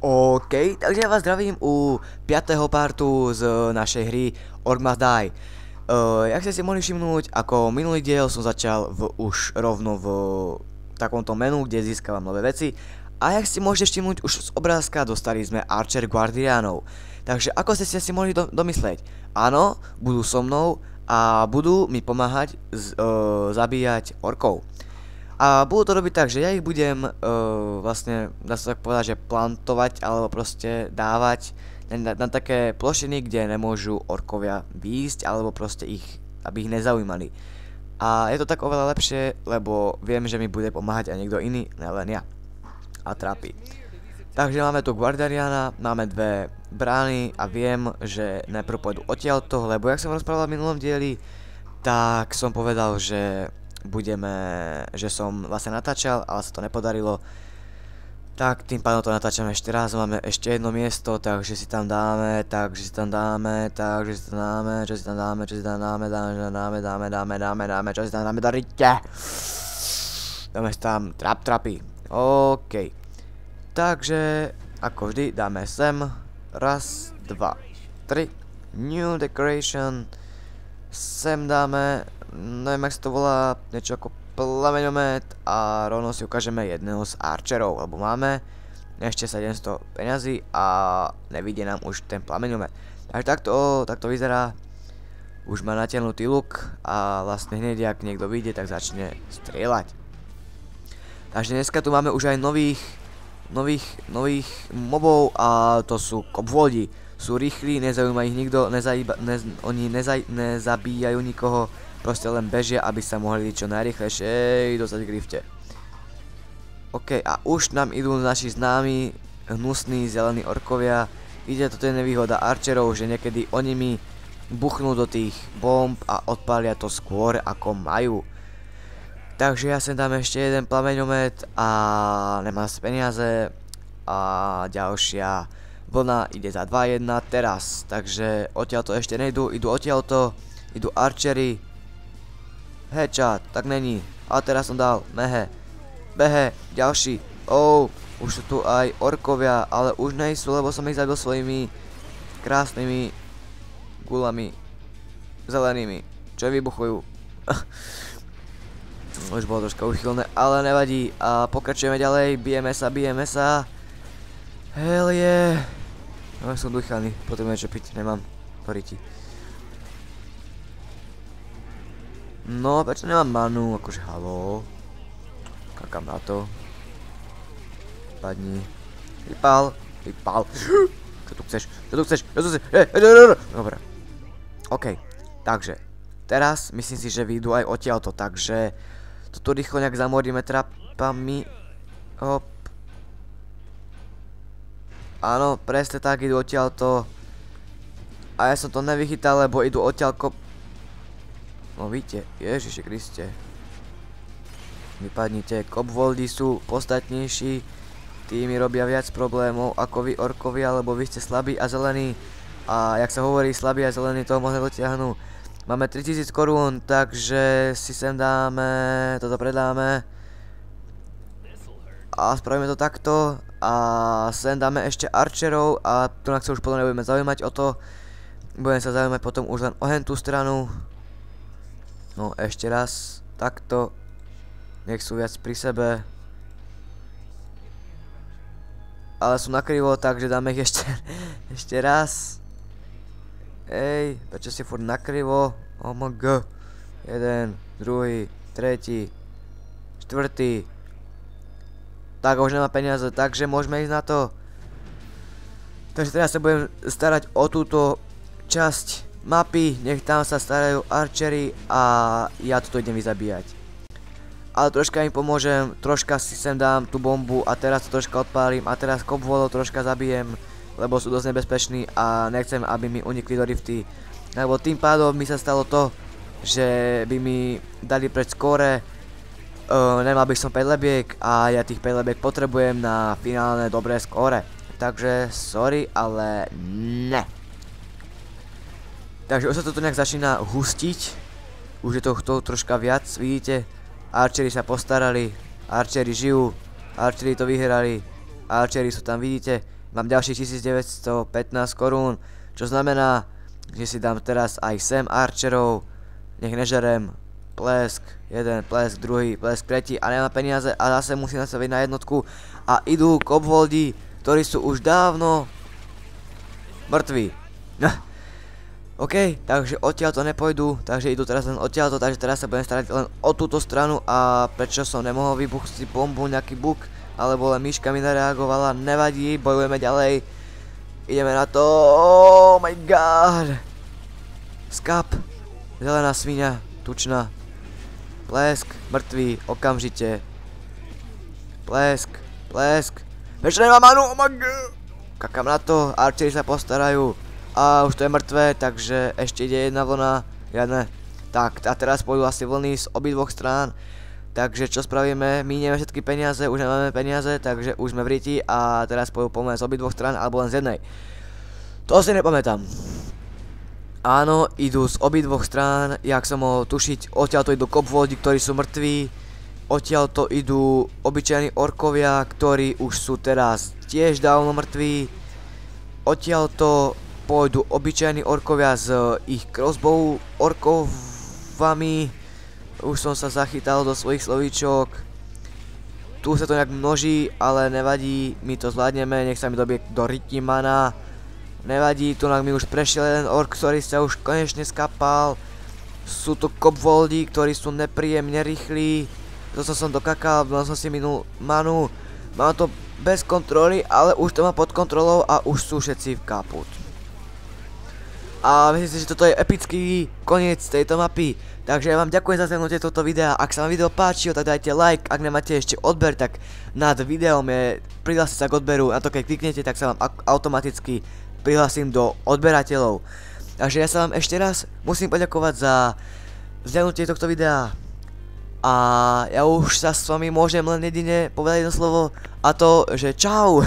OK, takže ja vás zdravím u 5. partu z našej hry Orc Must Die. Jak ste si mohli všimnúť, ako minulý diel som začal už rovno v takomto menu, kde získavam nové veci. A jak si môžete všimnúť, už z obrázka dostali sme Archer Guardianov. Takže ako ste si mohli domysleť, áno, budú so mnou a budú mi pomáhať zabíjať orkov. A budú to robiť tak, že ja ich budem vlastne, dá sa tak povedať, že plantovať alebo proste dávať na také plošiny, kde nemôžu orkovia výjsť alebo proste aby ich nezaujímali. A je to tak oveľa lepšie, lebo viem, že mi bude pomáhať aj niekto iný, nelen ja. A trápi. Takže máme tu Guardiana, máme dve brány a viem, že najprv pôjdu odtiaľto, lebo jak som rozprával v minulom dieli, tak som povedal, že že som vlastne natáčal, ale sa to nepodarilo. Tak tým pádom to natáčame ešte raz, máme ešte jedno miesto, takže si tam dáme, dáme, čo si tam dáme, darite. Dáme si tam trapy. OK. Takže, ako vždy, dáme sem. Raz, dva, tri. New decoration. Sem dáme, neviem, jak sa to volá, niečo ako plameňomet a rovno si ukážeme jedného z archerov, lebo máme ešte 700 peňazí a nevidie nám už ten plameňomet. Takže takto vyzerá, už má natiahnutý luk a vlastne hneď, ak niekto vyjde, tak začne strieľať. Takže dneska tu máme už aj nových mobov a to sú koboldi. Sú rýchli, nezaujíma ich nikto, oni nezabíjajú nikoho, proste len bežia, aby sa mohli čo najrýchlejšie dostať k rifte. OK, a už nám idú naši známi, hnusní, zelení orkovia. Ide, toto je nevýhoda archerov, že niekedy oni mi buchnú do tých bomb a odpália to skôr ako majú. Takže ja sem dám ešte jeden plameňomet a nemám peniaze a ďalšia vlna ide za 2-1 teraz, takže odtiaľto ešte nejdú, idú odtiaľto, idú archery. Headshot, tak není, a teraz som dal, behe, ďalší, už sú tu aj orkovia, ale už nejsú, lebo som ich zabil svojimi krásnymi gulami, zelenými, čo vybuchujú. Už bolo troška uchylné, ale nevadí a pokračujeme ďalej, bijeme sa. Hell yeah. No, som dýchaný, potrebujem niečo piť, nemám, poriti. No, prečo nemám manu, akože haló. Kakám na to. Padni. Vypál. Čo tu chceš? Dobre. OK, takže, teraz myslím si, že vyjdú aj odtiaľto, takže toto rýchlo nejak zamordíme trapami. Hop. Áno, presne tak, idú odtiaľto. A ja som to nevychytal, lebo idú odtiaľko. No vidíte, Ježiši Kriste. Vypadnite, koboldi sú podstatnejší. Tí mi robia viac problémov ako vy orkovia, lebo vy ste slabí a zelení. A jak sa hovorí, slabí a zelení toho možno dotiahnu. Máme 3000 korún, takže si sem dáme, toto predáme. A spravíme to takto. A sem dáme ešte archerov a tu sa už potom nebudeme zaujímať o to. Budeme sa zaujímať potom už len o hentú stranu. No ešte raz, takto. Nech sú viac pri sebe. Ale sú nakrivo, takže dáme ich ešte raz. Ej, prečo si furt nakrivo? OMG. Jeden, druhý, tretí, štvrtý. Tak už nemá peniaze, takže môžeme ísť na to. Takže teraz sa budem starať o túto časť mapy, nech tam sa starajú archery a ja toto idem vyzabíjať. Ale troška im pomôžem, troška si sem dám tú bombu a teraz to troška odpálim a teraz kobolov troška zabijem, lebo sú dosť nebezpeční a nechcem, aby mi unikli do rifty. Lebo tým pádom mi sa stalo to, že by mi dali preč skóre. Nemal bych som 5 lebiek a ja tých 5 lebiek potrebujem na finálne dobré skóre. Takže sorry, ale ne. Takže už sa to nejak začína hustiť. Už je toho troška viac, vidíte. Archery sa postarali, archery žijú, archery to vyhrali, archery sú tam, vidíte. mám ďalších 1915 korún, čo znamená, že si dám teraz aj sem archerov, nech nežerem, plesk, jeden, plesk, druhý, plesk, tretí a nemám peniaze a zase musím nastaviť na jednotku a idú Koboldi, ktorí sú už dávno mŕtvi. OK, takže odtiaľ to nepôjdu, takže idú teraz len odtiaľto, takže teraz sa budem starať len o túto stranu a prečo som nemohol vybuchnúť bombu, nejaký bug, alebo len myška mi nereagovala, nevadí, bojujeme ďalej. Ideme na to, oh my god. Skap, zelená sviňa, tučná. Plesk, mŕtvý, okamžite. Plesk, plesk. Prečo nemám manu, oh my god. Kakám na to, archeri sa postarajú. A už to je mŕtve, takže ešte ide jedna vlna. Jadne. Tak, a teraz pôjdu asi vlny z obidvoch strán. Takže čo spravíme? Mínieme všetky peniaze, už nemáme peniaze, takže už sme v riti a teraz pôjdu pomôcť z obidvoch strán alebo len z jednej. To si nepamätám. Áno, idú z obidvoch strán, jak som mohol tušiť, odtiaľto idú Koboldi, ktorí sú mŕtvi. Odtiaľto idú obyčajní orkovia, ktorí už sú teraz tiež dávno mŕtvi. Odtiaľto pôjdu obyčajní orkovia s ich crossbow orkovami. Už som sa zachytal do svojich slovíčok. Tu sa to nejak množí, ale nevadí, my to zvládneme, nech sa mi dobie do riti mana. Nevadí, tu mi už prešiel jeden ork, ktorý sa už konečne skapal. Sú to Koboldi, ktorí sú nepríjemne rýchli. To som dokakal, mal som si minul manu. Mám to bez kontroly, ale už to mám pod kontrolou a už sú všetci v kaput. A myslím si, že toto je epický koniec tejto mapy. Takže ja vám ďakujem za zhľadnutie tohto videa. Ak sa vám video páčilo, tak dajte like. Ak nemáte ešte odber, tak nad videom je prihlásiť sa k odberu. Na to keď kliknete, tak sa vám automaticky prihlásim do odberateľov. Takže ja sa vám ešte raz musím poďakovať za zhľadnutie tohto videa. A ja už sa s vami môžem len jedine povedať jedno slovo. A to, že čau.